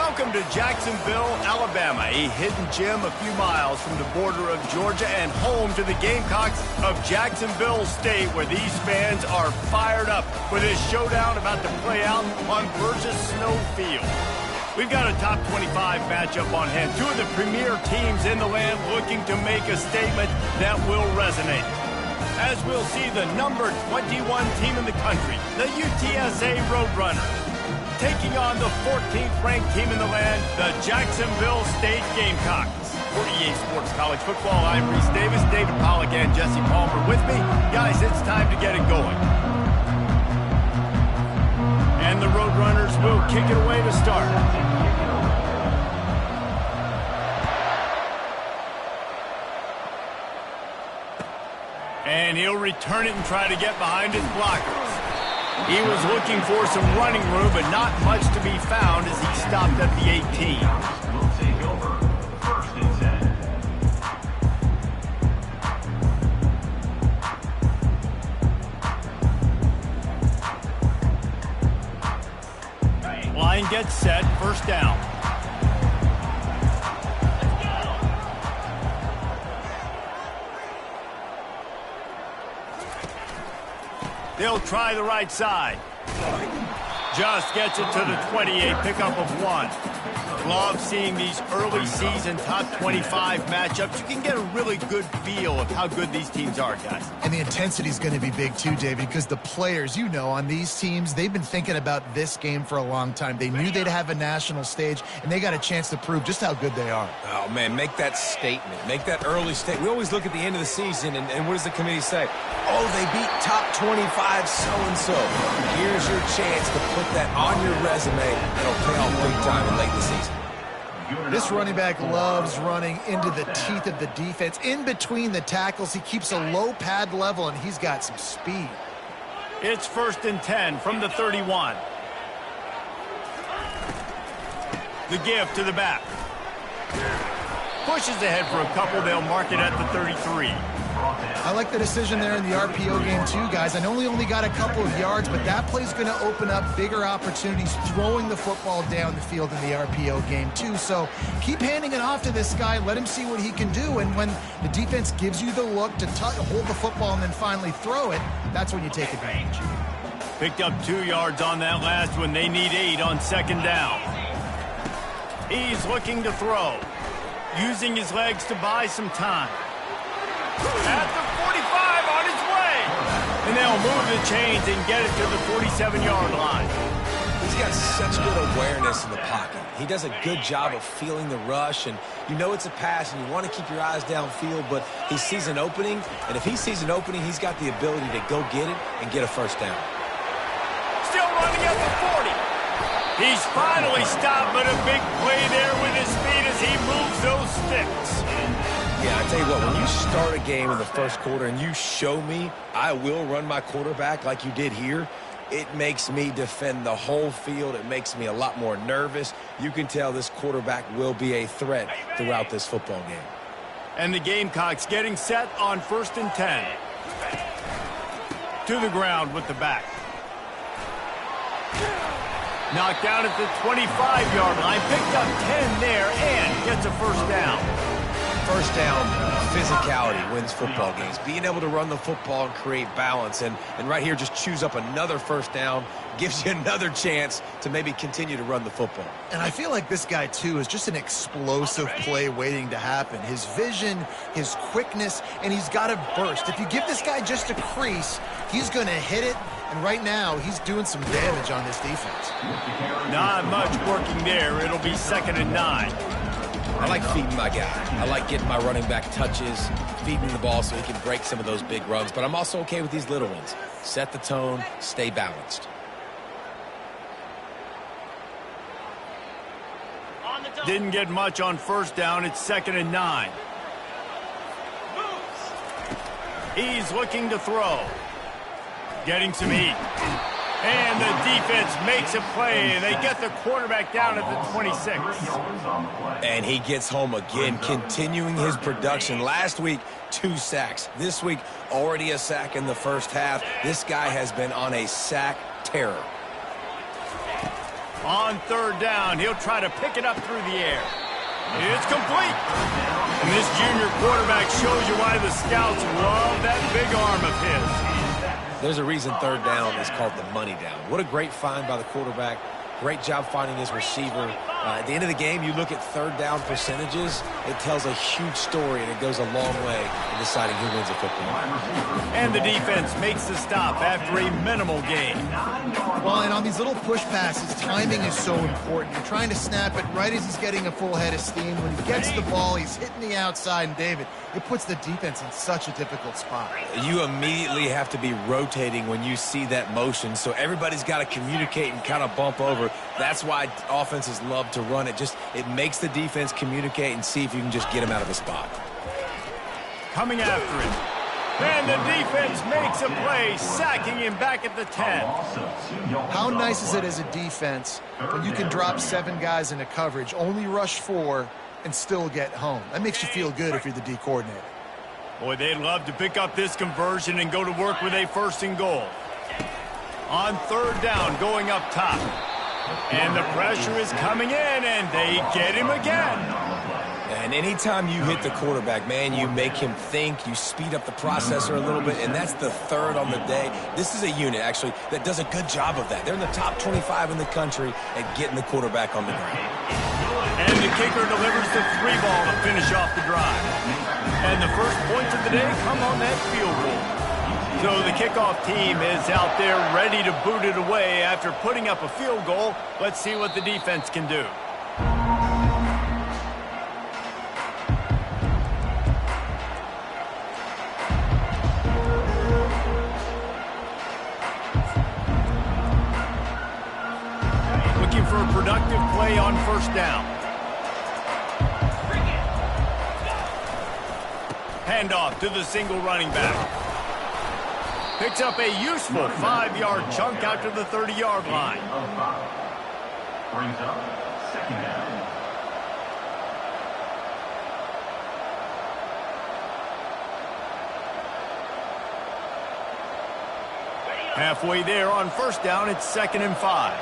Welcome to Jacksonville, Alabama, a hidden gem a few miles from the border of Georgia and home to the Gamecocks of Jacksonville State, where these fans are fired up for this showdown about to play out on Burgess Snow Field. We've got a top 25 matchup on hand. Two of the premier teams in the land looking to make a statement that will resonate. As we'll see the number 21 team in the country, the UTSA Roadrunners, taking on the 14th ranked team in the land, the Jacksonville State Gamecocks. For EA Sports College Football, I'm Reese Davis, David Pollack, and Jesse Palmer with me. Guys, it's time to get it going. And the Roadrunners will kick it away to start. And he'll return it and try to get behind his blockers. He was looking for some running room, but not much to be found as he stopped at the 18. Will take over first and 10. Line gets set, first down. They'll try the right side. Just gets it to the 28, pickup of 1. Love seeing these early season top 25 matchups. You can get a really good feel of how good these teams are, guys. And the intensity is going to be big too, David, because the players, you know, on these teams, they've been thinking about this game for a long time. They knew they'd have a national stage, and they got a chance to prove just how good they are. Oh, man, make that statement. Make that early statement. We always look at the end of the season, and what does the committee say? Oh, they beat top 25 so-and-so. Here's your chance to put that on your resume. It'll pay off big time in late in the season. This running back loves running into the teeth of the defense. In between the tackles, he keeps a low pad level, and he's got some speed. It's first and 10 from the 31. The give to the back. Pushes ahead for a couple. They'll mark it at the 33. I like the decision there in the RPO game too, guys. I know he only got a couple of yards, but that play's going to open up bigger opportunities throwing the football down the field in the RPO game too. So keep handing it off to this guy. Let him see what he can do. And when the defense gives you the look to hold the football and then finally throw it, that's when you take advantage. Picked up 2 yards on that last one. They need 8 on second down. He's looking to throw, using his legs to buy some time. At the 45, on his way. And they'll move the chains and get it to the 47-yard line. He's got such good awareness in the pocket. He does a good job of feeling the rush, and you know it's a pass, and you want to keep your eyes downfield, but he sees an opening, and if he sees an opening, he's got the ability to go get it and get a first down. Still running at the 40. He's finally stopped, but a big play there with his speed as he moves those sticks. Yeah, I tell you what, when you start a game in the first quarter and you show me I will run my quarterback like you did here, it makes me defend the whole field. It makes me a lot more nervous. You can tell this quarterback will be a threat throughout this football game. And the Gamecocks getting set on first and 10. To the ground with the back. Knocked down at the 25-yard line. Picked up 10 there and gets a first down. First down, physicality wins football games. Being able to run the football and create balance. And right here, just choose up another first down, gives you another chance to maybe continue to run the football. And I feel like this guy, too, is just an explosive play waiting to happen. His vision, his quickness, and he's got a burst. If you give this guy just a crease, he's going to hit it. And right now, he's doing some damage on this defense. Not much working there. It'll be second and 9. I like feeding my guy. I like getting my running back touches, feeding the ball so he can break some of those big runs. But I'm also okay with these little ones. Set the tone, stay balanced. Didn't get much on first down. It's second and 9. He's looking to throw. Getting some heat. And the defense makes a play, and they get the quarterback down at the 26. And he gets home again, continuing his production. Last week, 2 sacks. This week, already a sack in the first half. This guy has been on a sack terror. On third down, he'll try to pick it up through the air. It's complete. And this junior quarterback shows you why the scouts love that big arm of his. There's a reason third down is called the money down. What a great find by the quarterback. Great job finding his receiver. At the end of the game, you look at third down percentages. It tells a huge story, and it goes a long way in deciding who wins a football. And the defense makes the stop after a minimal gain. Well, and on these little push passes, timing is so important. You're trying to snap it right as he's getting a full head of steam. When he gets the ball, he's hitting the outside, and David, it puts the defense in such a difficult spot. You immediately have to be rotating when you see that motion, so everybody's got to communicate and kind of bump over. That's why offenses love to run it. It makes the defense communicate and see if you can just get him out of a spot. Coming after him. And the defense makes a play, sacking him back at the 10. How nice is it as a defense when you can drop 7 guys into coverage, only rush 4, and still get home? That makes you feel good if you're the D coordinator. Boy, they'd love to pick up this conversion and go to work with a 1st and goal. On third down, going up top. And the pressure is coming in, and they get him again. And anytime you hit the quarterback, man, you make him think, you speed up the processor a little bit, and that's the 3rd on the day. This is a unit, actually, that does a good job of that. They're in the top 25 in the country at getting the quarterback on the ground. And the kicker delivers the 3 ball to finish off the drive. And the first points of the day come on that field goal. So the kickoff team is out there ready to boot it away after putting up a field goal. Let's see what the defense can do. Looking for a productive play on 1st down. Handoff to the single running back. Picks up a useful 5-yard chunk out to the 30-yard line. Brings up 2nd down. Halfway there on 1st down, it's 2nd and 5.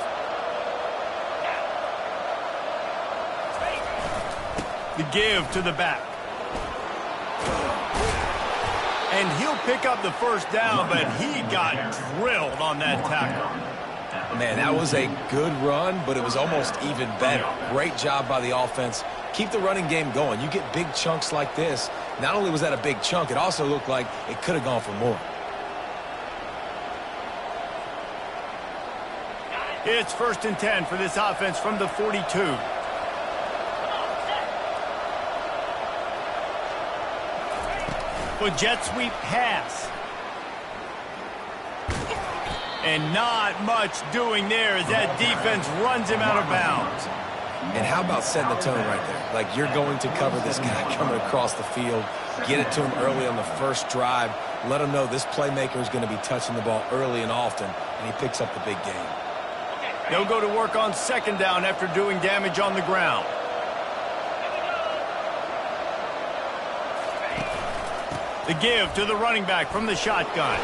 The give to the back. And he'll pick up the 1st down, but he got drilled on that tackle. Man, that was a good run, but it was almost even better. Great job by the offense. Keep the running game going. You get big chunks like this. Not only was that a big chunk, it also looked like it could have gone for more. It's 1st and 10 for this offense from the 42. A jet sweep pass. And not much doing there as that defense runs him out of bounds. And how about setting the tone right there? Like, you're going to cover this guy coming across the field. Get it to him early on the first drive. Let him know this playmaker is going to be touching the ball early and often, and he picks up the big game. They'll go to work on 2nd down after doing damage on the ground. The give to the running back from the shotgun.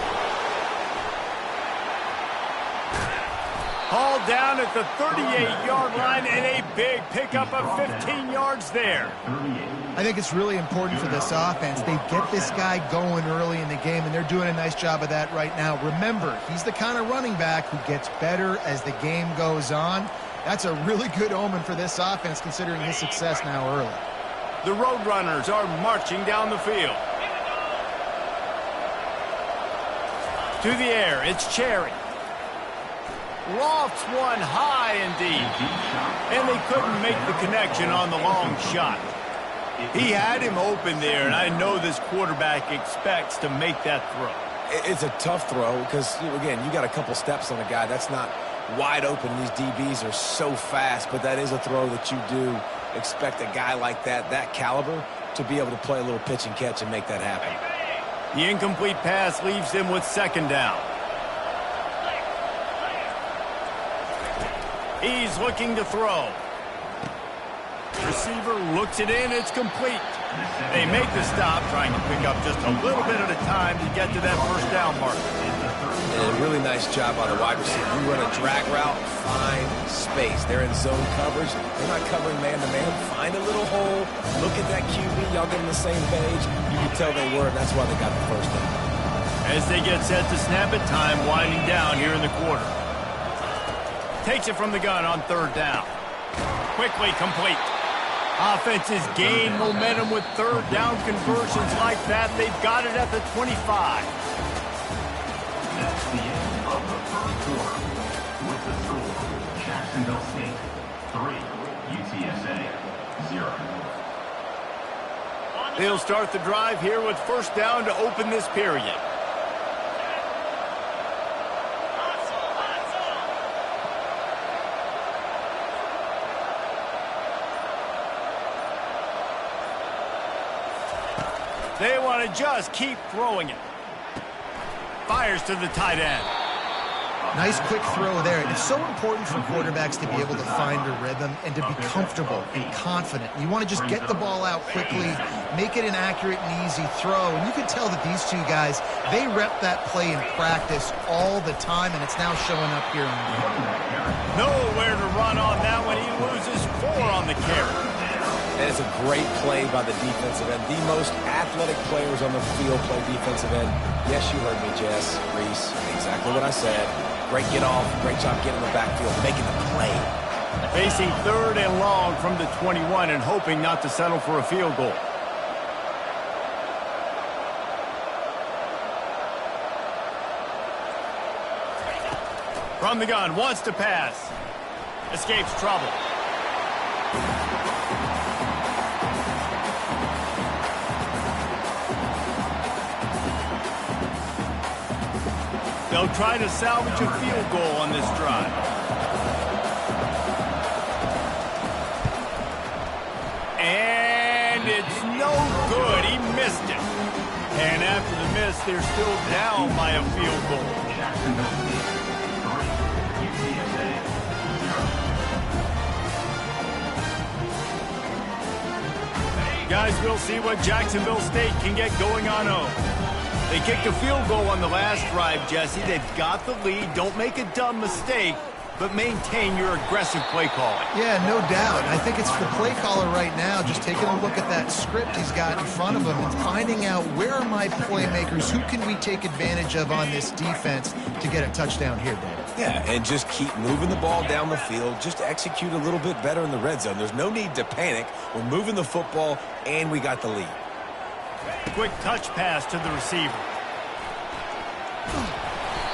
Hauled down at the 38-yard line, and a big pickup of 15 yards there. I think it's really important for this offense. They get this guy going early in the game, and they're doing a nice job of that right now. Remember, he's the kind of running back who gets better as the game goes on. That's a really good omen for this offense, considering his success now early. The Roadrunners are marching down the field. To the air, it's Cherry. Lofts one high indeed. And they couldn't make the connection on the long shot. He had him open there, and I know this quarterback expects to make that throw. It's a tough throw because, again, you got a couple steps on a guy. That's not wide open. These DBs are so fast, but that is a throw that you do expect a guy like that caliber, to be able to play a little pitch and catch and make that happen. The incomplete pass leaves them with 2nd down. He's looking to throw. Receiver looks it in. It's complete. They make the stop, trying to pick up just a little bit at a time to get to that 1st down marker. And a really nice job by the wide receiver. You run a drag route, find space. They're in zone coverage. They're not covering man-to-man. Find a little hole. Look at that QB. Y'all get on the same page. You can tell they were, and that's why they got the first down. As they get set to snap it, time winding down here in the quarter. Takes it from the gun on third down. Quickly complete. Offenses gain momentum with third down conversions like that. They've got it at the 25. That's the end of the first quarter. With the score, Jacksonville State 3, UTSA 0. They'll start the drive here with first down to open this period. They want to just keep throwing it. Fires to the tight end. Nice quick throw there. It's so important for quarterbacks to be able to find a rhythm and to be comfortable and confident. You want to just get the ball out quickly, make it an accurate and easy throw. And you can tell that these two guys, they rep that play in practice all the time, and it's now showing up here on the game. Nowhere to run on that one. He loses 4 on the carry. And it's a great play by the defensive end. The most athletic players on the field play defensive end. Yes, you heard me, Jess, Reese. Exactly what I said. Great get off. Great job getting in the backfield, making the play. Facing third and long from the 21 and hoping not to settle for a field goal. From the gun, wants to pass. Escapes trouble. They'll try to salvage a field goal on this drive. And it's no good. He missed it. And after the miss, they're still down by a field goal. Jacksonville State 3, UTSA 0. Guys, we'll see what Jacksonville State can get going on home. They kicked a field goal on the last drive, Jesse. They've got the lead. Don't make a dumb mistake, but maintain your aggressive play calling. Yeah, no doubt. I think it's the play caller right now just taking a look at that script he's got in front of him and finding out where are my playmakers, who can we take advantage of on this defense to get a touchdown here, David. Yeah, and just keep moving the ball down the field. Just execute a little bit better in the red zone. There's no need to panic. We're moving the football, and we got the lead. Quick touch pass to the receiver.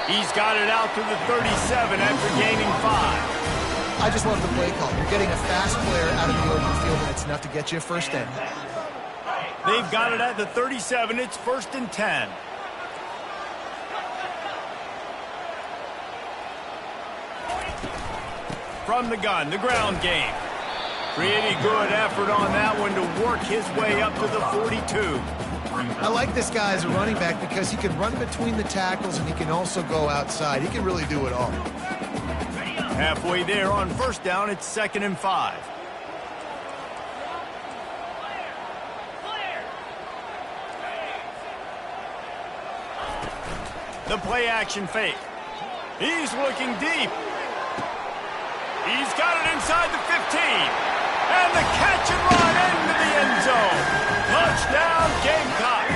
He's got it out to the 37 after gaining 5. I just love the play call. You're getting a fast player out of the open field, and it's enough to get you a first down. They've got it at the 37. It's 1st and 10. From the gun, the ground game. Pretty good effort on that one to work his way up to the 42. I like this guy as a running back because he can run between the tackles and he can also go outside. He can really do it all. Halfway there on first down, it's 2nd and 5. The play action fake. He's looking deep. He's got it inside the 15. And the catch and run into the end zone. Touchdown, Gamecocks.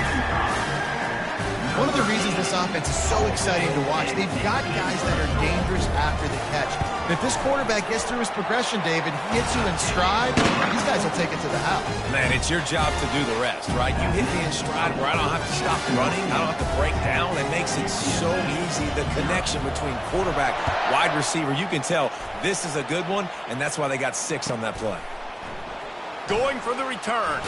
One of the reasons this offense is so exciting to watch, they've got guys that are dangerous after the catch. And if this quarterback gets through his progression, David, he hits you in stride, these guys will take it to the house. Man, it's your job to do the rest, right? You hit me in stride where I don't have to stop running. I don't have to break down. It makes it so easy. The connection between quarterback, wide receiver, you can tell this is a good one, and that's why they got 6 on that play. Going for the return.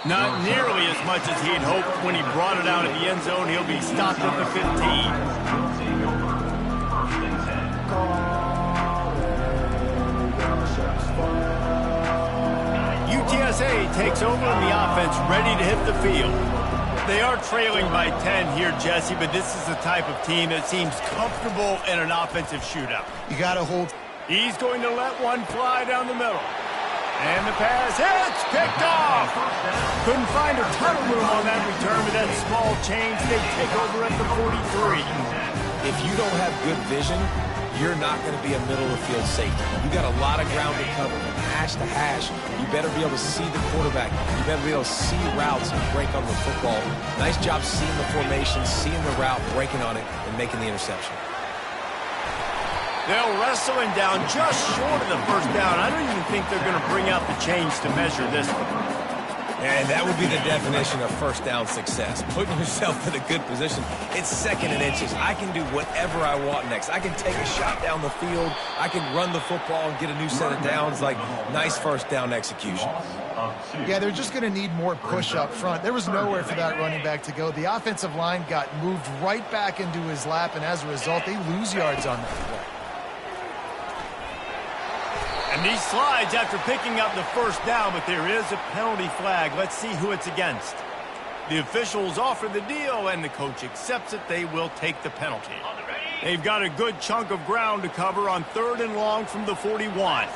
Not nearly as much as he'd hoped when he brought it out of the end zone. He'll be stopped at the 15. UTSA takes over and the offense ready to hit the field. They are trailing by 10 here, Jesse, but this is the type of team that seems comfortable in an offensive shootout. You got to hold. He's going to let one fly down the middle. And the pass hits, picked off. Couldn't find a ton of room on that return, but that small change, they take over at the 43. If you don't have good vision, you're not going to be a middle-of-the-field safety. You got a lot of ground to cover from hash to hash. You better be able to see the quarterback. You better be able to see routes and break on the football. Nice job seeing the formation, seeing the route, breaking on it, and making the interception. They'll wrestle him down just short of the first down. I don't even think they're going to bring out the change to measure this one. And that would be the definition of first down success. Putting yourself in a good position. It's 2nd and inches. I can do whatever I want next. I can take a shot down the field. I can run the football and get a new set of downs. Like, nice first down execution. Yeah, they're just going to need more push up front. There was nowhere for that running back to go. The offensive line got moved right back into his lap, and as a result, they lose yards on that play. And he slides after picking up the first down, but there is a penalty flag. Let's see who it's against. The officials offer the deal, and the coach accepts it. They will take the penalty. They've got a good chunk of ground to cover on 3rd and long from the 41.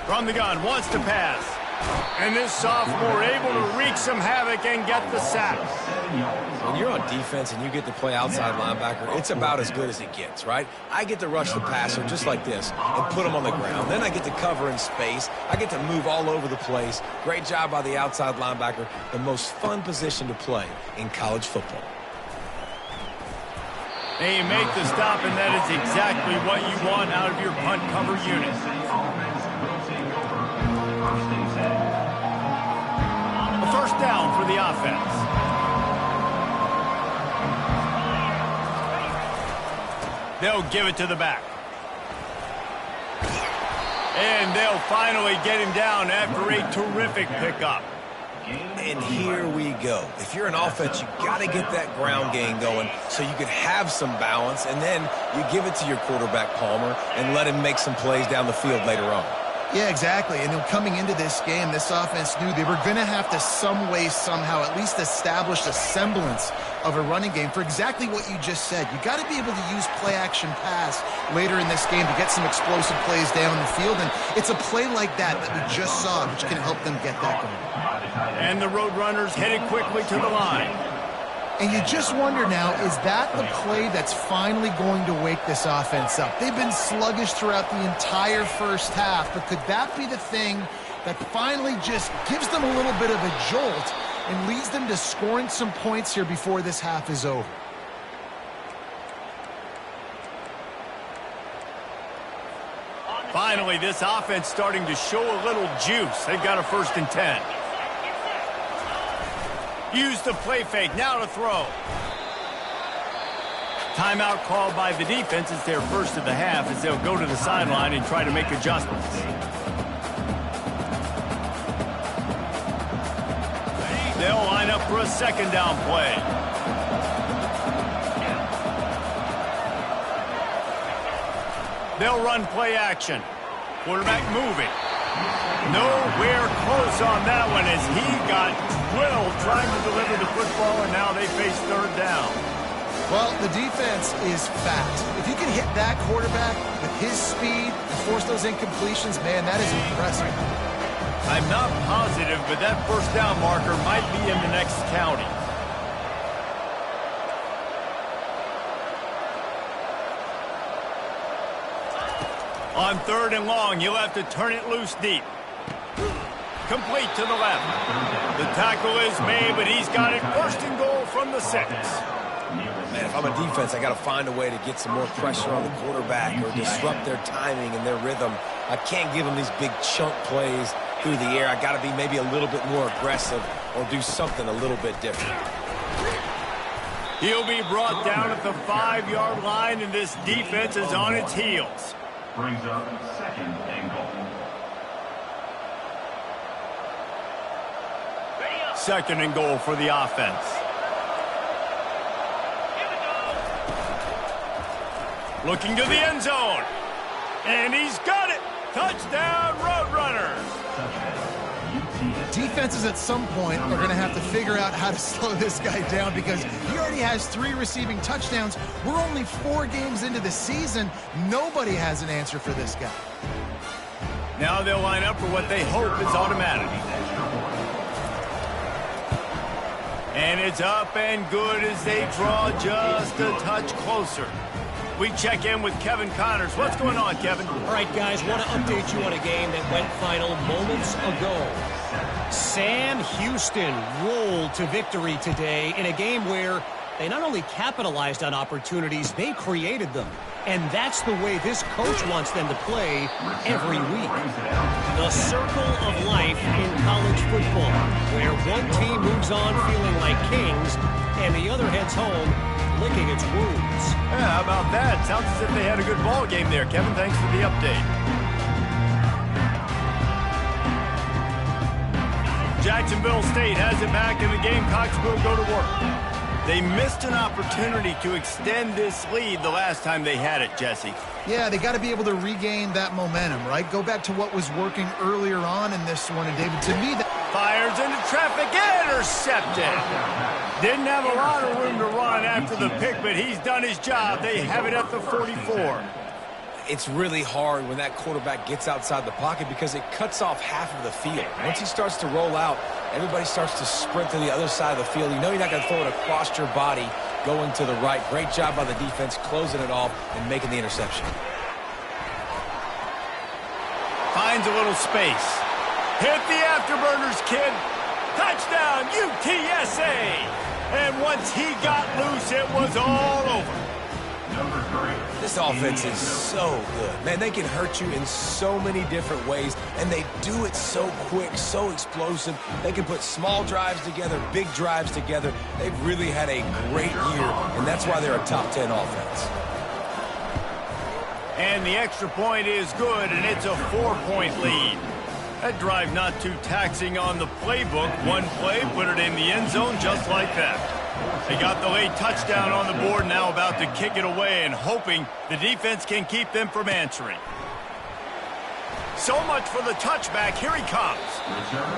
From the gun, wants to pass. And this sophomore able to wreak some havoc and get the sack. When you're on defense and you get to play outside linebacker, it's about as good as it gets, right? I get to rush the passer just like this and put him on the ground. Then I get to cover in space. I get to move all over the place. Great job by the outside linebacker. The most fun position to play in college football. They make the stop, and that is exactly what you want out of your punt cover unit. A first down for the offense. They'll give it to the back. And they'll finally get him down after a terrific pickup. And here we go. If you're an offense, you got to get that ground game going so you can have some balance, and then you give it to your quarterback, Palmer, and let him make some plays down the field later on. Yeah, exactly. And then coming into this game, this offense knew they were going to have to some way, somehow, at least establish a semblance of a running game for exactly what you just said. You got to be able to use play-action pass later in this game to get some explosive plays down the field. And it's a play like that we just saw, which can help them get that going. And the Roadrunners headed quickly to the line. And you just wonder now, is that the play that's finally going to wake this offense up? They've been sluggish throughout the entire first half, but could that be the thing that finally just gives them a little bit of a jolt and leads them to scoring some points here before this half is over? Finally, this offense starting to show a little juice. They've got a 1st and 10. Use the play fake, now to throw. Timeout called by the defense. It's their first of the half as they'll go to the sideline and try to make adjustments. They'll line up for a 2nd down play. They'll run play action. Quarterback moving. Nowhere close on that one as he got drilled trying to deliver the football, and now they face 3rd down. Well, the defense is fat. If you can hit that quarterback with his speed and force those incompletions, man, that is impressive. I'm not positive, but that 1st down marker might be in the next county. On 3rd and long, you'll have to turn it loose deep. Complete to the left. The tackle is made, but he's got it 1st and goal from the 6. Man, if I'm a defense, I got to find a way to get some more pressure on the quarterback or disrupt their timing and their rhythm. I can't give them these big chunk plays through the air. I got to be maybe a little bit more aggressive or do something a little bit different. He'll be brought down at the 5-yard line, and this defense is on its heels. Brings up 2nd and goal. 2nd and goal for the offense. Looking to the end zone. And he's got it. Touchdown, Roadrunners. Touchdown, UTSA. Defenses at some point are going to have to figure out how to slow this guy down because he already has 3 receiving touchdowns. We're only 4 games into the season. Nobody has an answer for this guy. Now they'll line up for what they hope is automatic. And it's up and good as they draw just a touch closer. We check in with Kevin Connors. What's going on, Kevin? All right, guys, want to update you on a game that went final moments ago. Sam Houston rolled to victory today in a game where they not only capitalized on opportunities, they created them. And that's the way this coach wants them to play every week. The circle of life in college football, where one team moves on feeling like kings and the other heads home licking its wounds. Yeah, how about that? Sounds as if they had a good ball game there. Kevin, thanks for the update. Jacksonville State has it back, and the Gamecocks will go to work. They missed an opportunity to extend this lead the last time they had it, Jesse. Yeah, they got to be able to regain that momentum, right? Go back to what was working earlier on in this one, and David, to me, that fires into traffic, intercepted. Didn't have a lot of room to run after the pick, but he's done his job. They have it at the 44. It's really hard when that quarterback gets outside the pocket because it cuts off half of the field. Once he starts to roll out, everybody starts to sprint to the other side of the field. You know you're not going to throw it across your body going to the right. Great job by the defense closing it off and making the interception. Finds a little space. Hit the afterburners, kid. Touchdown, UTSA. And once he got loose, it was all over. This offense is so good. Man, they can hurt you in so many different ways, and they do it so quick, so explosive. They can put small drives together, big drives together. They've really had a great year, and that's why they're a top 10 offense. And the extra point is good, and it's a 4-point lead. That drive not too taxing on the playbook. One play, put it in the end zone just like that. They got the late touchdown on the board, now about to kick it away and hoping the defense can keep them from answering. So much for the touchback. Here he comes.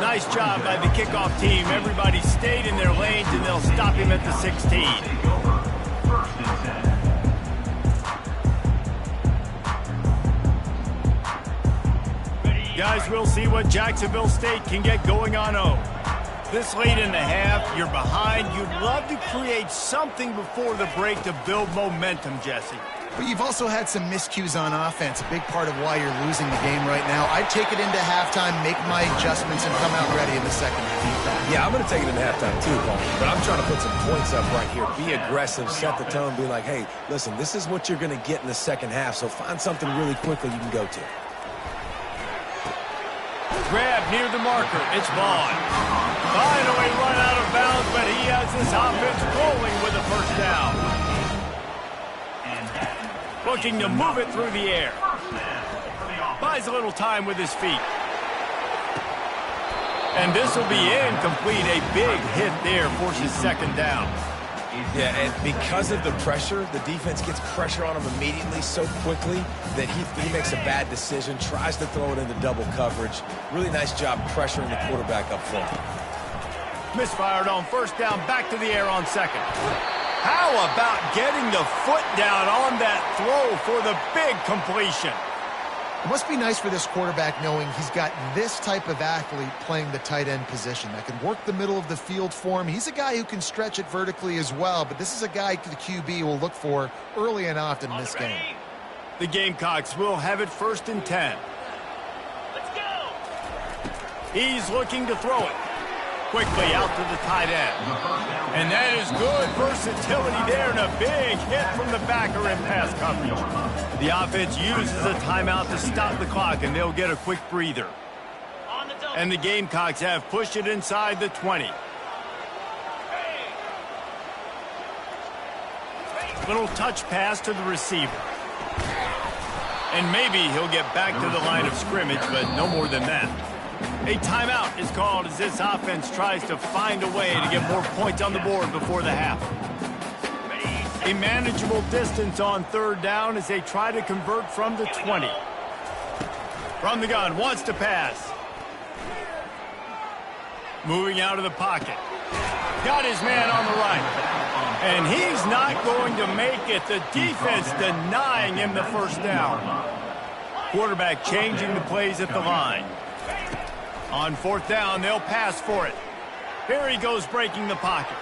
Nice job by the kickoff team. Everybody stayed in their lanes, and they'll stop him at the 16. Guys, we'll see what Jacksonville State can get going on 0. This late in the half, you're behind. You'd love to create something before the break to build momentum, Jesse. But you've also had some miscues on offense, a big part of why you're losing the game right now. I'd take it into halftime, make my adjustments, and come out ready in the second half. Yeah, I'm going to take it into halftime too, Paul. But I'm trying to put some points up right here. Be aggressive, set the tone, be like, hey, listen, this is what you're going to get in the second half, so find something really quickly you can go to. Grab near the marker. It's Vaughn. Finally run out of bounds, but he has this offense rolling with a first down. Looking to move it through the air. Buys a little time with his feet. And this will be incomplete. A big hit there, forces second down. Yeah, and because of the pressure, the defense gets pressure on him immediately so quickly that he makes a bad decision, tries to throw it into double coverage. Really nice job pressuring the quarterback up front. Misfired on first down, back to the air on second. How about getting the foot down on that throw for the big completion? It must be nice for this quarterback knowing he's got this type of athlete playing the tight end position that can work the middle of the field for him. He's a guy who can stretch it vertically as well, but this is a guy the QB will look for early and often in this game. The Gamecocks will have it 1st and 10. Let's go! He's looking to throw it. Quickly out to the tight end. And that is good versatility there, and a big hit from the backer in pass coverage. The offense uses a timeout to stop the clock, and they'll get a quick breather. And the Gamecocks have pushed it inside the 20. Little touch pass to the receiver. And maybe he'll get back to the line of scrimmage, but no more than that. A timeout is called as this offense tries to find a way to get more points on the board before the half. A manageable distance on third down as they try to convert from the 20. From the gun, wants to pass. Moving out of the pocket. Got his man on the right. And he's not going to make it. The defense denying him the first down. Quarterback changing the plays at the line. On fourth down, they'll pass for it. Here he goes breaking the pocket.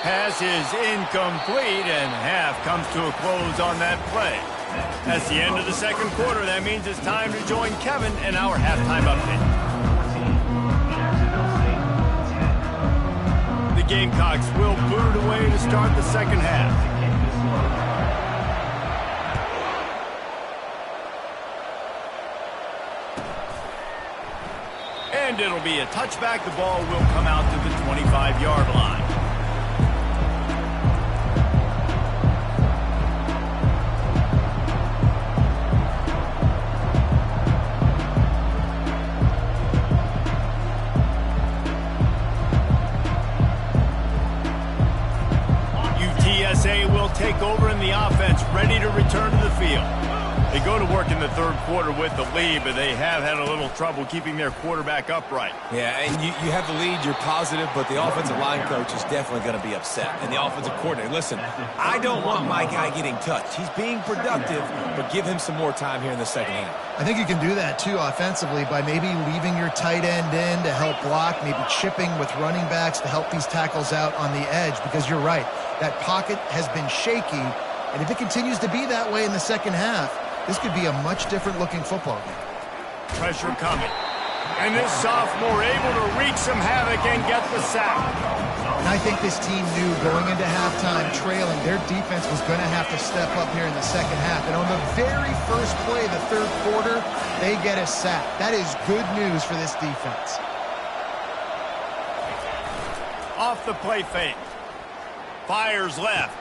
Pass is incomplete, and half comes to a close on that play. That's the end of the second quarter. That means it's time to join Kevin in our halftime update. The Gamecocks will boot it away to start the second half. And it'll be a touchback. The ball will come out to the 25-yard line. UTSA will take over in the offense, ready to return to the field. They go to work in the third quarter with the lead, but they have had a little trouble keeping their quarterback upright. Yeah, and you have the lead, you're positive, but the offensive line coach is definitely going to be upset. And the offensive coordinator, listen, I don't want my guy getting touched. He's being productive, but give him some more time here in the second half. I think you can do that, too, offensively, by maybe leaving your tight end in to help block, maybe chipping with running backs to help these tackles out on the edge, because you're right. That pocket has been shaky, and if it continues to be that way in the second half, this could be a much different-looking football game. Pressure coming. And this sophomore able to wreak some havoc and get the sack. And I think this team knew going into halftime trailing, their defense was going to have to step up here in the second half. And on the very first play of the third quarter, they get a sack. That is good news for this defense. Off the play fake. Fires left.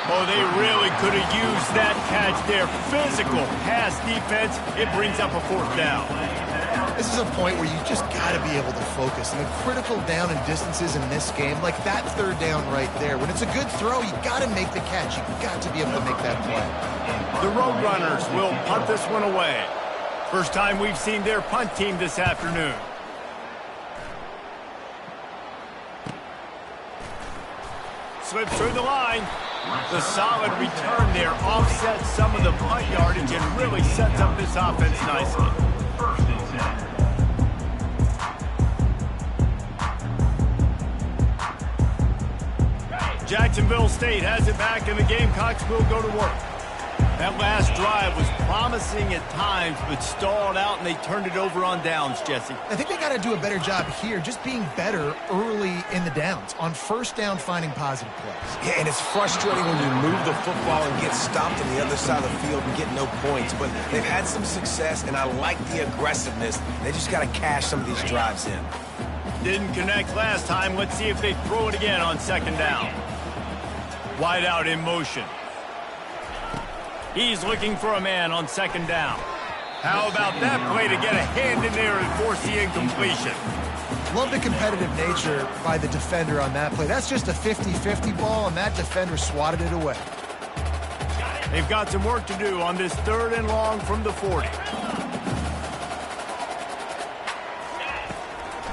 Oh, they really could have used that catch there. Physical pass defense. It brings up a fourth down. This is a point where you just got to be able to focus. And the critical down and distances in this game, like that third down right there, when it's a good throw, you got to make the catch. You got to be able to make that play. The Roadrunners will punt this one away. First time we've seen their punt team this afternoon. Slips through the line. The solid return there offsets some of the punt yardage and really sets up this offense nicely. First and 10. Jacksonville State has it back, and the Gamecocks will go to work. That last drive was promising at times, but stalled out, and they turned it over on downs, Jesse. I think they got to do a better job here, just being better early in the downs. On first down, finding positive plays. Yeah, and it's frustrating when you move the football and get stopped on the other side of the field and get no points. But they've had some success, and I like the aggressiveness. They just got to cash some of these drives in. Didn't connect last time. Let's see if they throw it again on second down. Wide out in motion. He's looking for a man on second down. How about that play to get a hand in there and force the incompletion? Love the competitive nature by the defender on that play. That's just a 50-50 ball, and that defender swatted it away. They've got some work to do on this third and long from the 40.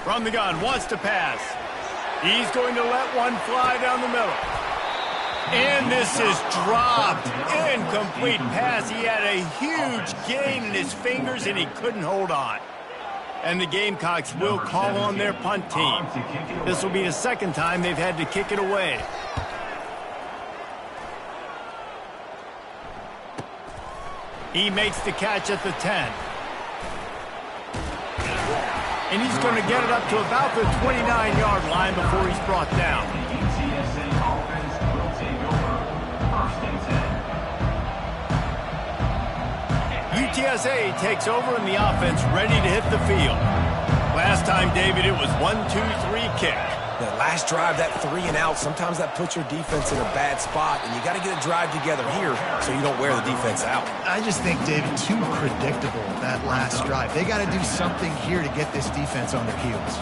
From the gun, wants to pass. He's going to let one fly down the middle. And this is dropped. Incomplete pass. He had a huge gain in his fingers, and he couldn't hold on. And the Gamecocks will call on their punt team. This will be the second time they've had to kick it away. He makes the catch at the 10. And he's going to get it up to about the 29-yard line before he's brought down. UTSA offense will take over. First and 10. UTSA takes over in the offense, ready to hit the field. Last time, David, it was 1-2-3 kick. The last drive, that 3 and out, sometimes that puts your defense in a bad spot, and you got to get a drive together here so you don't wear the defense out. I just think, David, too predictable, that last drive. They got to do something here to get this defense on their heels.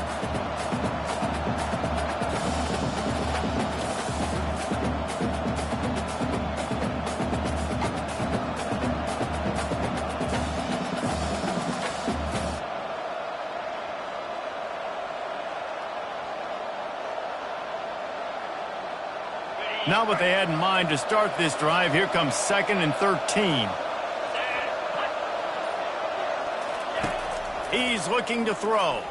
Not what they had in mind to start this drive. Here comes 2nd and 13. He's looking to throw.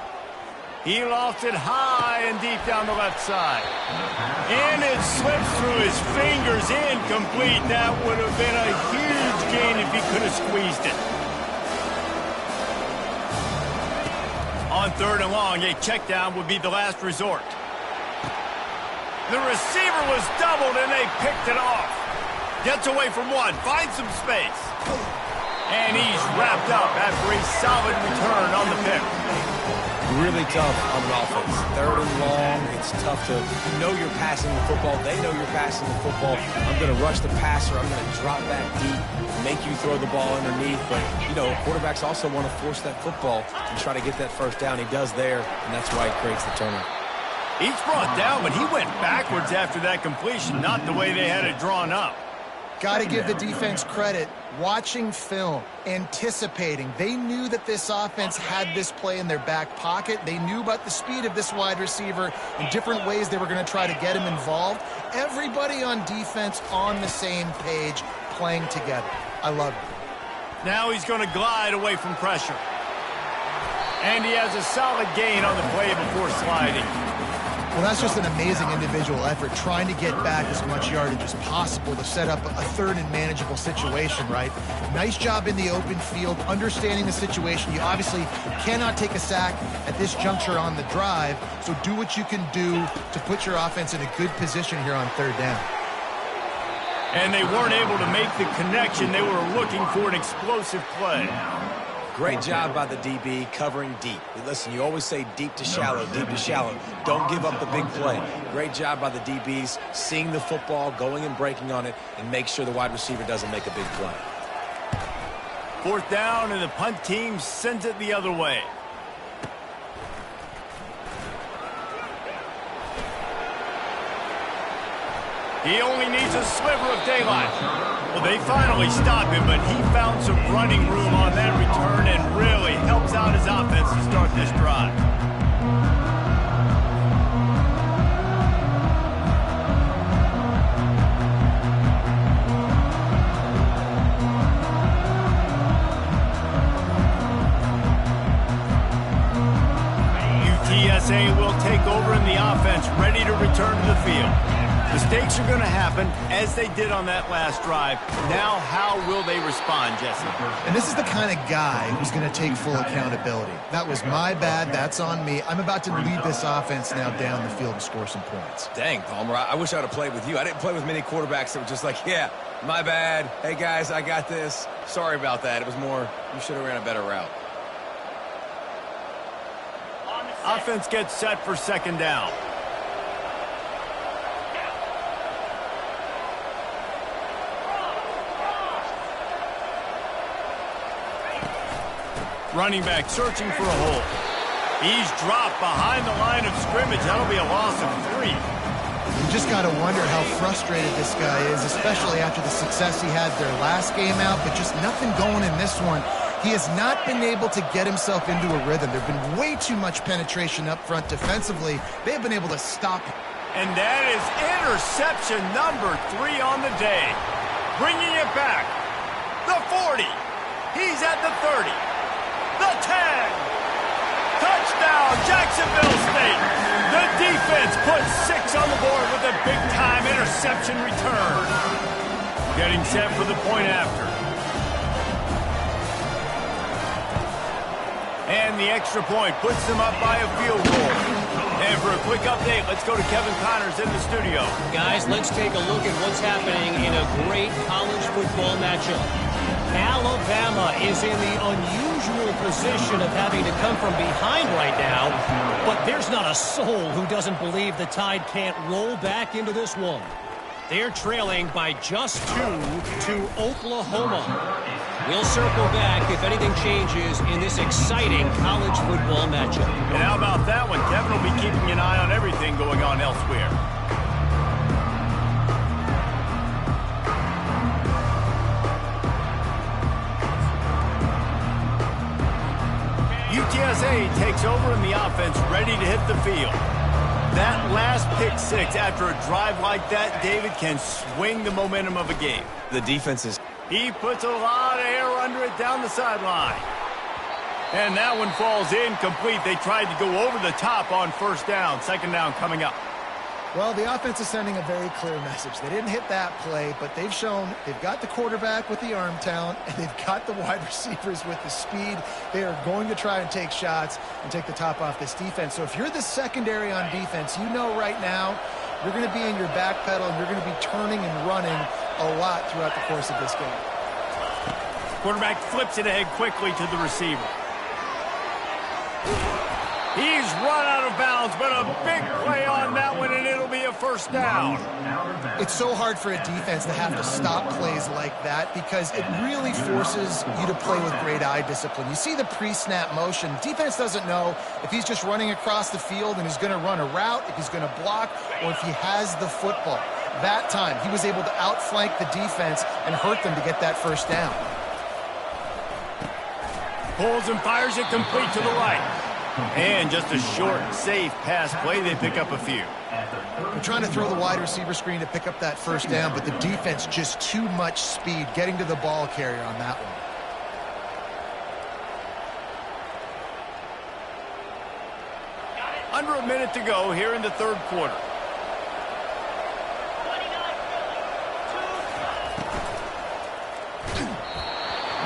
He lofts it high and deep down the left side. And it slips through his fingers, incomplete. That would have been a huge gain if he could have squeezed it. On 3rd and long, a check down would be the last resort. The receiver was doubled and they picked it off. Gets away from one, finds some space. And he's wrapped up after a solid return on the pick. Really tough on an offense. 3rd and long, it's tough to know you're passing the football. They know you're passing the football. I'm going to rush the passer. I'm going to drop back deep, make you throw the ball underneath. But, you know, quarterbacks also want to force that football and try to get that first down. He does there, and that's why he creates the turnover. He's brought down, but he went backwards after that completion, not the way they had it drawn up. Got to give the defense credit. Watching film, anticipating. They knew that this offense had this play in their back pocket. They knew about the speed of this wide receiver and different ways they were going to try to get him involved. Everybody on defense on the same page, playing together. I love it. Now he's going to glide away from pressure. And he has a solid gain on the play before sliding. Well, that's just an amazing individual effort, trying to get back as much yardage as possible to set up a 3rd and manageable situation, right? Nice job in the open field, understanding the situation. You obviously cannot take a sack at this juncture on the drive, so do what you can do to put your offense in a good position here on 3rd down. And they weren't able to make the connection. They were looking for an explosive play. Great job by the DB covering deep. Listen, you always say deep to shallow, deep to shallow. Don't give up the big play. Great job by the DBs, seeing the football, going and breaking on it, and make sure the wide receiver doesn't make a big play. 4th down, and the punt team sends it the other way. He only needs a sliver of daylight. Well, they finally stop him, but he found some running room on that return and really helps out his offense to start this drive. UTSA will take over in the offense, ready to return to the field. Mistakes are going to happen, as they did on that last drive. Now, how will they respond, Jesse? And this is the kind of guy who's going to take full accountability. That was my bad. That's on me. I'm about to lead this offense now down the field and score some points. Dang, Palmer, I wish I would have played with you. I didn't play with many quarterbacks that were just like, yeah, my bad. Hey, guys, I got this. Sorry about that. It was more, you should have ran a better route. Offense gets set for 2nd down. Running back searching for a hole. He's dropped behind the line of scrimmage. That'll be a loss of 3. You just got to wonder how frustrated this guy is, especially after the success he had their last game out, but just nothing going in this one. He has not been able to get himself into a rhythm. There's been way too much penetration up front defensively. They've been able to stop him. And that is interception number 3 on the day. Bringing it back. The 40. He's at the 30. The 10. Touchdown, Jacksonville State. The defense puts 6 on the board with a big-time interception return. Getting set for the point after. And the extra point puts them up by a field goal. And for a quick update, let's go to Kevin Connors in the studio. Guys, let's take a look at what's happening in a great college football matchup. Alabama is in the unusual position of having to come from behind right now, but there's not a soul who doesn't believe the Tide can't roll back into this one. They're trailing by just 2 to Oklahoma. We'll circle back if anything changes in this exciting college football matchup. And how about that one? Kevin will be keeping an eye on everything going on elsewhere. UTSA takes over in the offense, ready to hit the field. That last pick six after a drive like that, David, can swing the momentum of a game. The defense is... He puts a lot of air under it down the sideline. And that one falls incomplete. They tried to go over the top on first down. Second down coming up. Well, the offense is sending a very clear message. They didn't hit that play, but they've shown they've got the quarterback with the arm talent, and they've got the wide receivers with the speed. They are going to try and take shots and take the top off this defense. So if you're the secondary on defense, you know right now you're going to be in your back pedal, and you're going to be turning and running a lot throughout the course of this game. Quarterback flips it ahead quickly to the receiver. He's run out of bounds, but a big play on that one, and it'll be a first down. It's so hard for a defense to have to stop plays like that because it really forces you to play with great eye discipline. You see the pre-snap motion. Defense doesn't know if he's just running across the field and he's going to run a route, if he's going to block, or if he has the football. That time, he was able to outflank the defense and hurt them to get that first down. Pulls and fires it complete to the right. And just a short, safe pass play. They pick up a few. They're trying to throw the wide receiver screen to pick up that first down, but the defense just too much speed getting to the ball carrier on that one. Under a minute to go here in the third quarter.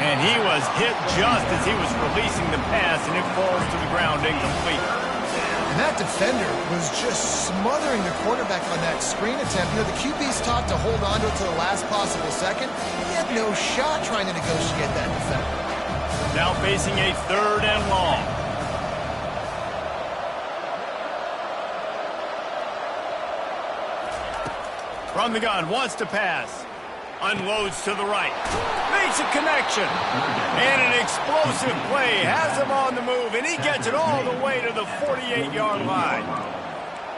And he was hit just as he was releasing the pass, and it falls to the ground incomplete. And that defender was just smothering the quarterback on that screen attempt. You know, the QB's taught to hold on to it to the last possible second. He had no shot trying to negotiate that defender. Now facing a third and long. From the gun, wants to pass. Unloads to the right. Makes a connection. And an explosive play. Has him on the move, and he gets it all the way to the 48-yard line.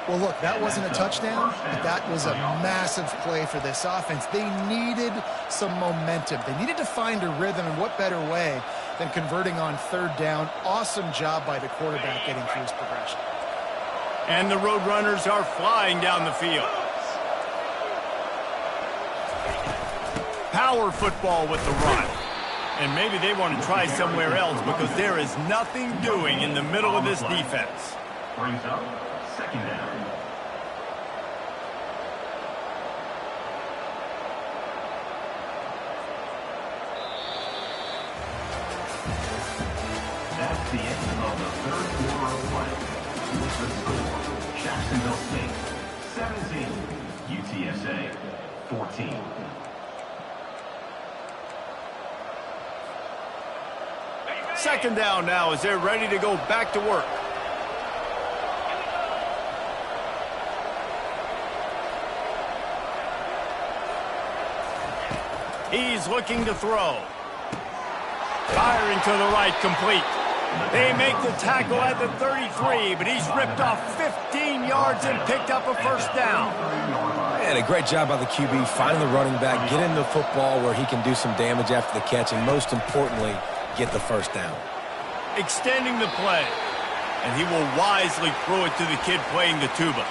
Well, look, that wasn't a touchdown, but that was a massive play for this offense. They needed some momentum. They needed to find a rhythm, and what better way than converting on third down. Awesome job by the quarterback getting through his progression. And the Roadrunners are flying down the field. Power football with the run. And maybe they want to try somewhere else because there is nothing doing in the middle of this defense. Brings up second down. That's the end of the third quarter of play. With the score, Jacksonville State 17, UTSA 14. Second down now as they're ready to go back to work. He's looking to throw. Firing to the right, complete. They make the tackle at the 33, but he's ripped off 15 yards and picked up a first down. And a great job by the QB, finding the running back, getting the football where he can do some damage after the catch, and most importantly, get the first down. Extending the play, and he will wisely throw it to the kid playing the tuba.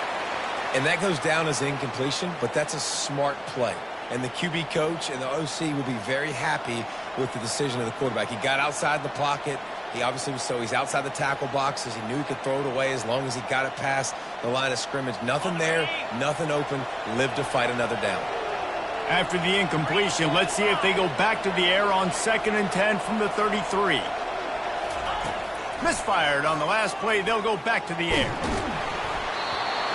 And that goes down as incompletion, but that's a smart play. And the QB coach and the OC will be very happy with the decision of the quarterback. He got outside the pocket. He obviously was, so he's outside the tackle boxes. He knew he could throw it away as long as he got it past the line of scrimmage. Nothing there, nothing open. Lived to fight another down. After the incompletion, let's see if they go back to the air on 2nd and 10 from the 33. Misfired on the last play. They'll go back to the air.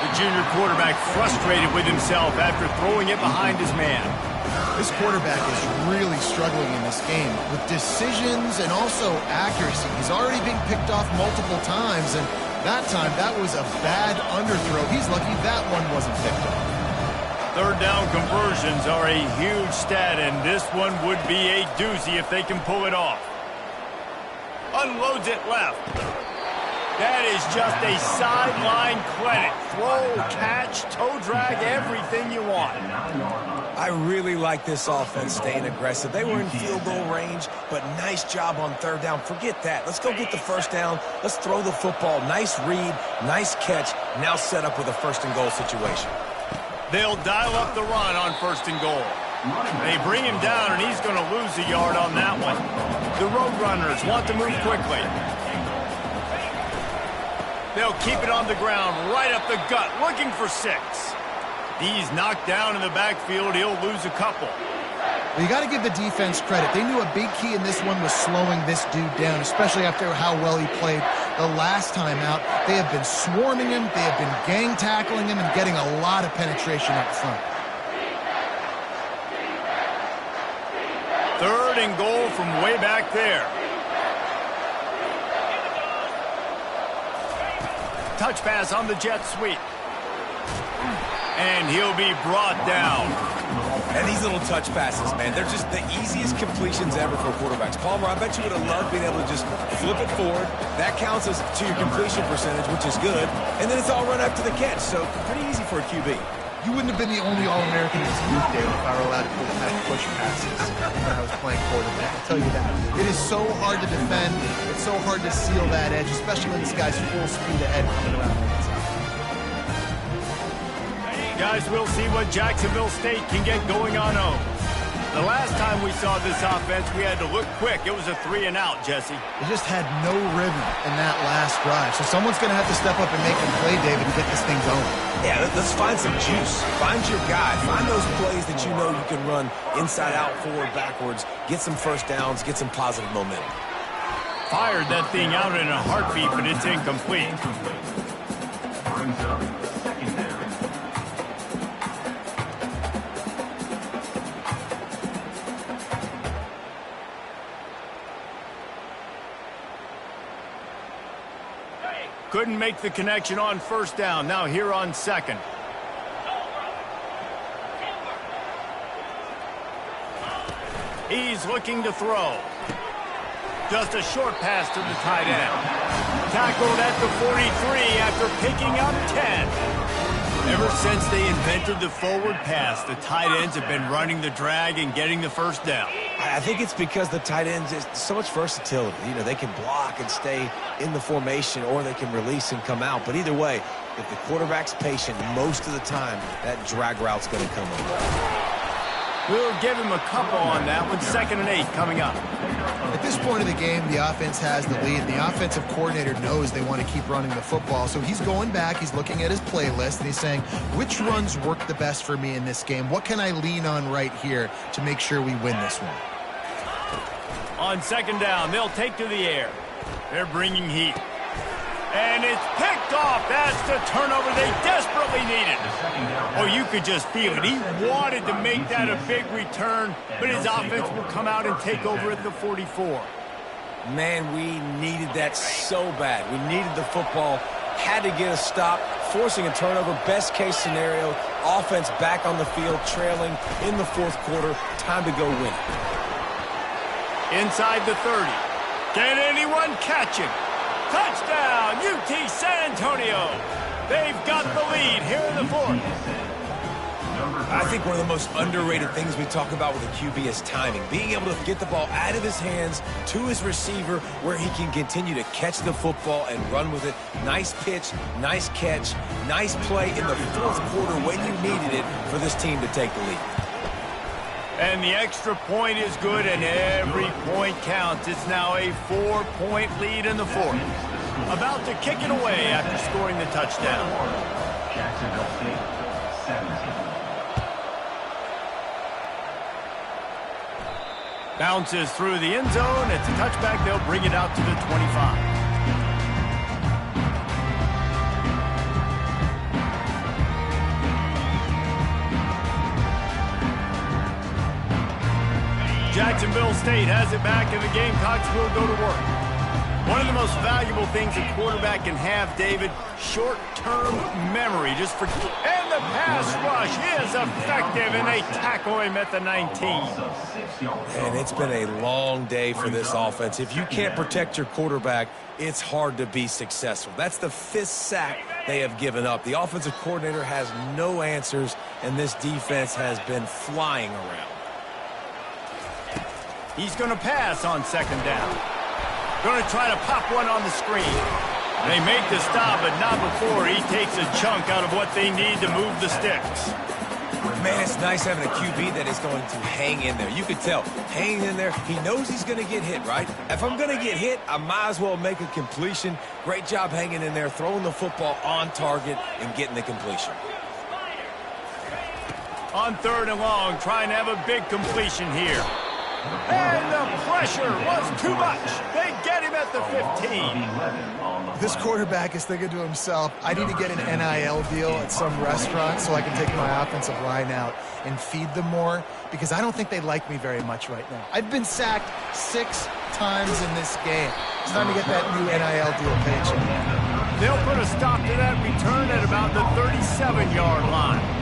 The junior quarterback frustrated with himself after throwing it behind his man. This quarterback is really struggling in this game with decisions and also accuracy. He's already been picked off multiple times, and that time that was a bad underthrow. He's lucky that one wasn't picked off. Third down conversions are a huge stat, and this one would be a doozy if they can pull it off. Unloads it left. That is just a sideline clinic. Throw, catch, toe drag, everything you want. I really like this offense staying aggressive. They were in field goal range, but nice job on third down. Forget that. Let's go get the first down. Let's throw the football. Nice read, nice catch. Now set up with a first and goal situation. They'll dial up the run on first and goal. They bring him down, and he's going to lose a yard on that one. The Roadrunners want to move quickly. They'll keep it on the ground, right up the gut, looking for 6. He's knocked down in the backfield. He'll lose a couple. Well, you got to give the defense credit. They knew a big key in this one was slowing this dude down, especially after how well he played the last time out. They have been swarming him. They have been gang tackling him and getting a lot of penetration up front. 3rd and goal from way back there. Touch pass on the jet sweep. And he'll be brought down. And these little touch passes, man, they're just the easiest completions ever for quarterbacks. Palmer, I bet you would have loved being able to just flip it forward. That counts as to your completion percentage, which is good. And then it's all run up to the catch, so pretty easy for a QB. You wouldn't have been the only All-American in this youth, Dave, if I were allowed to push passes when I was playing quarterback. I'll tell you that. It is so hard to defend. It's so hard to seal that edge, especially when this guy's full speed ahead coming around the inside. Guys, we'll see what Jacksonville State can get going on home. The last time we saw this offense, we had to look quick. It was a 3-and-out, Jesse. They just had no rhythm in that last drive. So someone's going to have to step up and make a play, David, and get this thing going. Yeah, let's find some juice. Find your guy. Find those plays that you know you can run inside out, forward, backwards. Get some first downs. Get some positive momentum. Fired that thing out in a heartbeat, but it's incomplete. Brings up second down. Couldn't make the connection on first down. Now here on second. He's looking to throw. Just a short pass to the tight end. Tackled at the 43 after picking up 10. Ever since they invented the forward pass, the tight ends have been running the drag and getting the first down. I think it's because the tight ends is so much versatility. You know, they can block and stay in the formation, or they can release and come out. But either way, if the quarterback's patient, most of the time, that drag route's going to come over. We'll give him a couple on that one. 2nd and 8 coming up. At this point of the game, the offense has the lead. The offensive coordinator knows they want to keep running the football. So he's going back, he's looking at his playlist, and he's saying, which runs work the best for me in this game? What can I lean on right here to make sure we win this one? On 2nd down, they'll take to the air. They're bringing heat. And it's picked off. That's the turnover they desperately needed. Oh, you could just feel it. He wanted to make that a big return, but his offense will come out and take over at the 44. Man, we needed that so bad. We needed the football, had to get a stop, forcing a turnover. Best case scenario, offense back on the field, trailing in the 4th quarter. Time to go win it. Inside the 30. Can anyone catch him? Touchdown, UT San Antonio. They've got the lead here in the 4th. I think one of the most underrated things we talk about with a QB is timing. Being able to get the ball out of his hands to his receiver where he can continue to catch the football and run with it. Nice pitch, nice catch, nice play in the 4th quarter when you needed it for this team to take the lead. And the extra point is good, and every point counts. It's now a 4-point lead in the 4th. About to kick it away after scoring the touchdown. Jacksonville State, 17. Bounces through the end zone. It's a touchback. They'll bring it out to the 25. Jacksonville State has it back, and the Gamecocks will go to work. One of the most valuable things a quarterback can have, David, short-term memory. And the pass rush is effective, and they tackle him at the 19. And it's been a long day for this offense. If you can't protect your quarterback, it's hard to be successful. That's the 5th sack they have given up. The offensive coordinator has no answers, and this defense has been flying around. He's going to pass on 2nd down. Going to try to pop one on the screen. They make the stop, but not before he takes a chunk out of what they need to move the sticks. Man, it's nice having a QB that is going to hang in there. You can tell, hanging in there, he knows he's going to get hit, right? If I'm going to get hit, I might as well make a completion. Great job hanging in there, throwing the football on target, and getting the completion. On 3rd and long, trying to have a big completion here. And the pressure was too much. They get him at the 15. This quarterback is thinking to himself, I need to get an NIL deal at some restaurant so I can take my offensive line out and feed them more, because I don't think they like me very much right now. I've been sacked 6 times in this game. It's time to get that new NIL deal paycheck. They'll put a stop to that return at about the 37-yard line.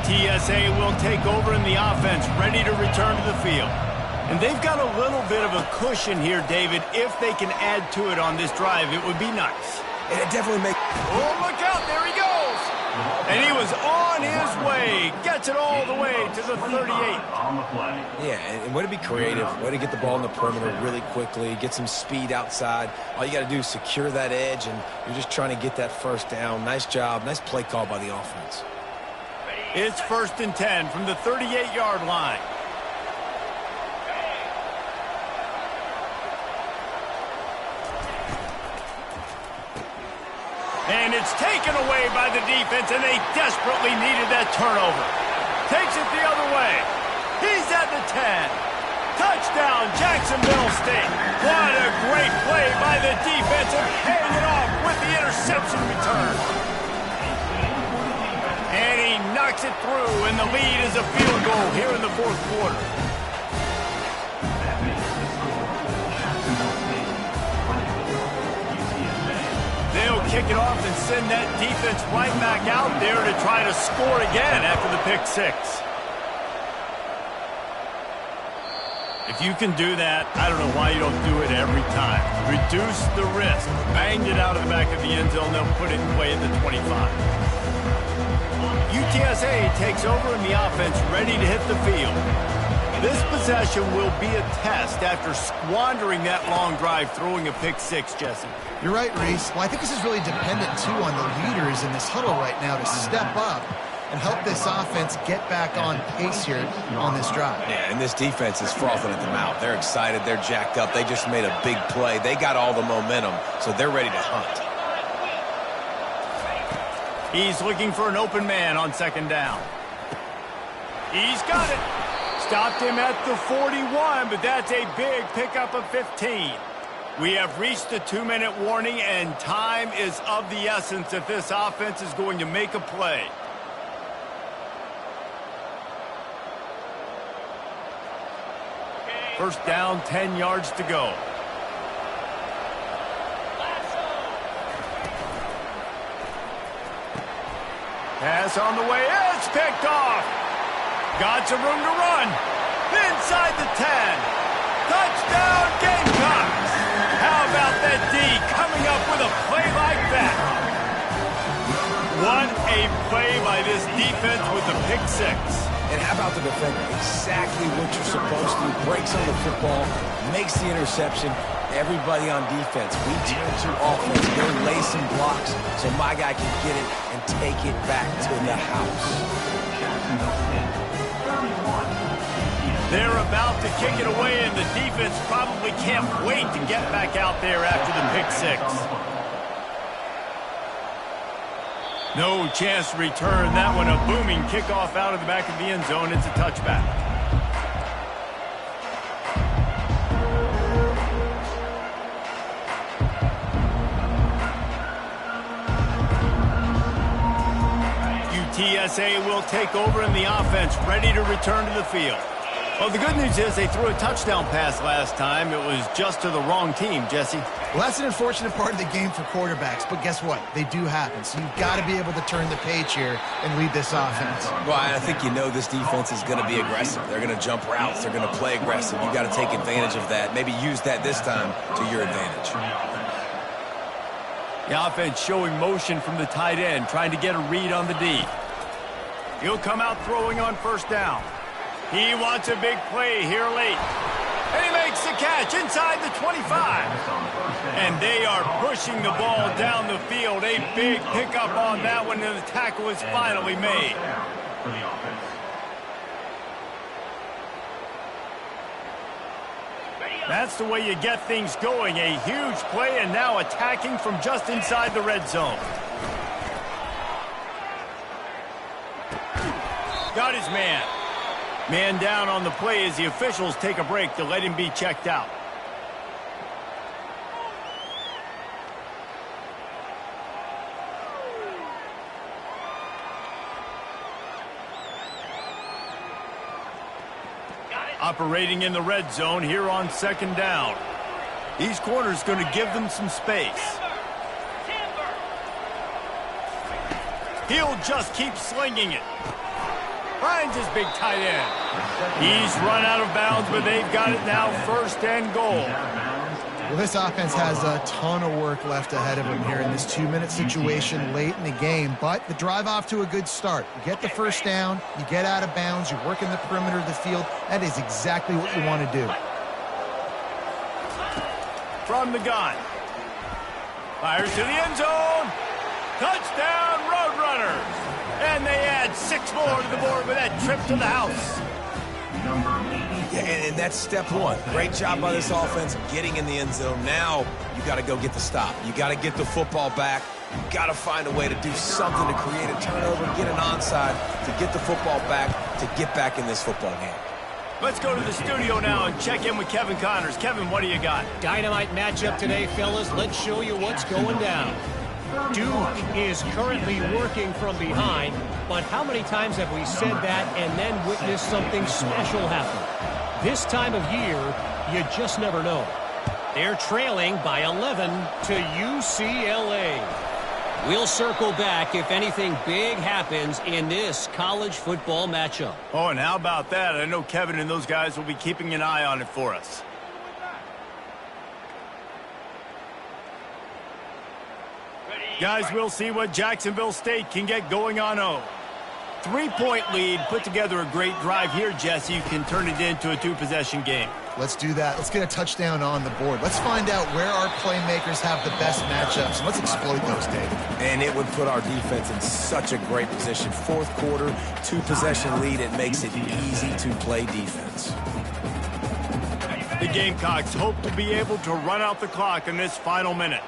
TSA will take over in the offense, ready to return to the field. And they've got a little bit of a cushion here, David. If they can add to it on this drive, it would be nice. And it definitely makes... Oh, look out, there he goes! And he was on his way. Gets it all the way to the 38. Yeah, and way to be creative. Way to get the ball in the perimeter really quickly. Get some speed outside. All you got to do is secure that edge, and you're just trying to get that 1st down. Nice job. Nice play call by the offense. It's 1st and 10 from the 38-yard line. And it's taken away by the defense, and they desperately needed that turnover. Takes it the other way. He's at the 10. Touchdown, Jacksonville State. What a great play by the defense, and paying it off with the interception return. And he knocks it through, and the lead is a field goal here in the 4th quarter. They'll kick it off and send that defense right back out there to try to score again after the pick 6. If you can do that, I don't know why you don't do it every time. Reduce the risk. Banged it out of the back of the end zone. They'll put it in play at the 25. UTSA takes over in the offense, ready to hit the field. This possession will be a test after squandering that long drive, throwing a pick 6, Jesse. You're right, Reese. Well, I think this is really dependent, too, on the leaders in this huddle right now to step up and help this offense get back on pace here on this drive. Yeah, and this defense is frothing at the mouth. They're excited. They're jacked up. They just made a big play. They got all the momentum, so they're ready to hunt. He's looking for an open man on 2nd down. He's got it. Stopped him at the 41, but that's a big pickup of 15. We have reached the 2-minute warning, and time is of the essence if this offense is going to make a play. First down, 10 yards to go. Pass on the way. It's picked off. Got some room to run. Inside the 10. Touchdown, Gamecocks. How about that D coming up with a play like that? What a play by this defense with the pick 6. And how about the defender? Exactly what you're supposed to do. Breaks on the football, makes the interception. Everybody on defense, we turn to offense. Go lay some blocks so my guy can get it and take it back to the house. They're about to kick it away, and the defense probably can't wait to get back out there after the pick 6. No chance to return that one. A booming kickoff out of the back of the end zone. It's a touchback. UTSA will take over in the offense, ready to return to the field. Well, the good news is they threw a touchdown pass last time. It was just to the wrong team, Jesse. Well, that's an unfortunate part of the game for quarterbacks, but guess what? They do happen, so you've got to be able to turn the page here and lead this offense. Well, I think you know this defense is going to be aggressive. They're going to jump routes. They're going to play aggressive. You got to take advantage of that. Maybe use that this time to your advantage. The offense showing motion from the tight end, trying to get a read on the D. He'll come out throwing on first down. He wants a big play here late. And he makes the catch inside the 25. And they are pushing the ball down the field. A big pickup on that one, and the tackle is finally made. That's the way you get things going. A huge play, and now attacking from just inside the red zone. Got his man. Man down on the play as the officials take a break to let him be checked out. Operating in the red zone here on second down. These corners going to give them some space. He'll just keep slinging it. Finds his big tight end. He's run out of bounds, but they've got it now, first and goal. Well, this offense has a ton of work left ahead of them here in this 2-minute situation late in the game, but the drive off to a good start. You get the first down, you get out of bounds, you're working the perimeter of the field. That is exactly what you want to do. From the gun. Fires to the end zone. Touchdown, Roadrunners. And they add 6 more to the board with that trip to the house. Yeah, and that's step one. Great job by this offense getting in the end zone. Now you got to go get the stop. You got to get the football back. You got to find a way to do something to create a turnover, get an onside, to get the football back, to get back in this football game. Let's go to the studio now and check in with Kevin Connors. Kevin, what do you got? Dynamite matchup today, fellas. Let's show you what's going down. Duke is currently working from behind, but how many times have we said that and then witnessed something special happen? This time of year, you just never know. They're trailing by 11 to UCLA. We'll circle back if anything big happens in this college football matchup. Oh, and how about that? I know Kevin and those guys will be keeping an eye on it for us. Guys, we'll see what Jacksonville State can get going on 0. 3-point lead, put together a great drive here, Jesse. You can turn it into a 2-possession game. Let's do that. Let's get a touchdown on the board. Let's find out where our playmakers have the best matchups. Let's exploit those, Dave. And it would put our defense in such a great position. Fourth quarter, 2-possession lead. It makes it easy to play defense. The Gamecocks hope to be able to run out the clock in this final minute.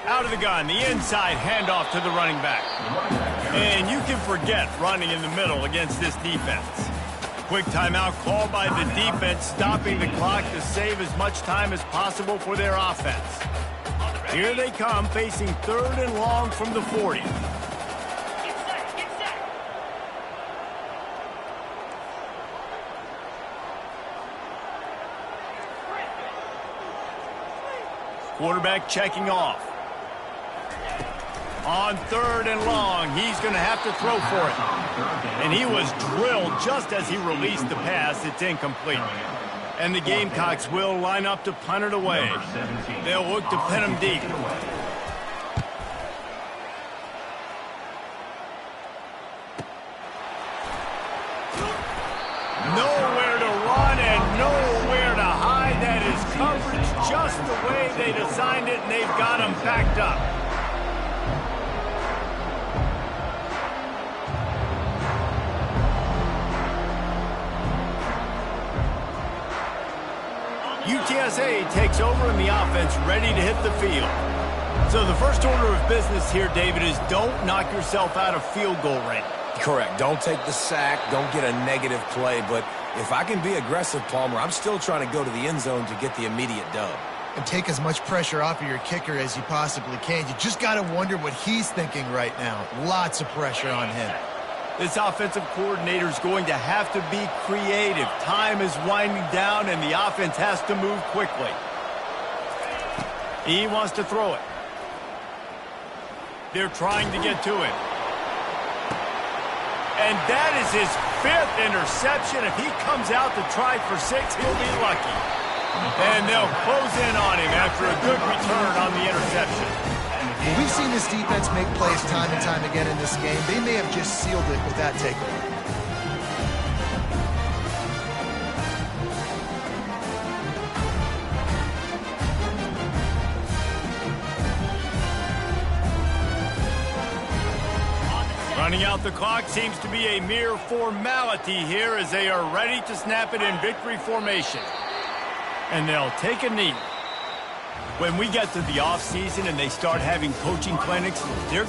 Out of the gun, the inside handoff to the running back. And you can forget running in the middle against this defense. Quick timeout called by the defense, stopping the clock to save as much time as possible for their offense. Here they come, facing 3rd and long from the 40. Quarterback checking off. On 3rd and long, he's going to have to throw for it. And he was drilled just as he released the pass. It's incomplete. And the Gamecocks will line up to punt it away. They'll look to pin him deep. Nowhere to run and nowhere to hide. That is coverage just the way they designed it, and they've got him backed up. UTSA takes over in the offense, ready to hit the field. So the first order of business here, David, is don't knock yourself out of field goal range. Correct. Don't take the sack. Don't get a negative play. But if I can be aggressive, Palmer, I'm still trying to go to the end zone to get the immediate dub. and take as much pressure off of your kicker as you possibly can. You just got to wonder what he's thinking right now. Lots of pressure on him. This offensive coordinator is going to have to be creative. Time is winding down, and the offense has to move quickly. He wants to throw it. They're trying to get to it. And that is his 5th interception. If he comes out to try for 6, he'll be lucky. And they'll close in on him after a good return on the interception. Well, we've seen this defense make plays time and time again in this game. They may have just sealed it with that takeaway. Running out the clock seems to be a mere formality here as they are ready to snap it in victory formation. And they'll take a knee. When we get to the offseason and they start having coaching clinics, they're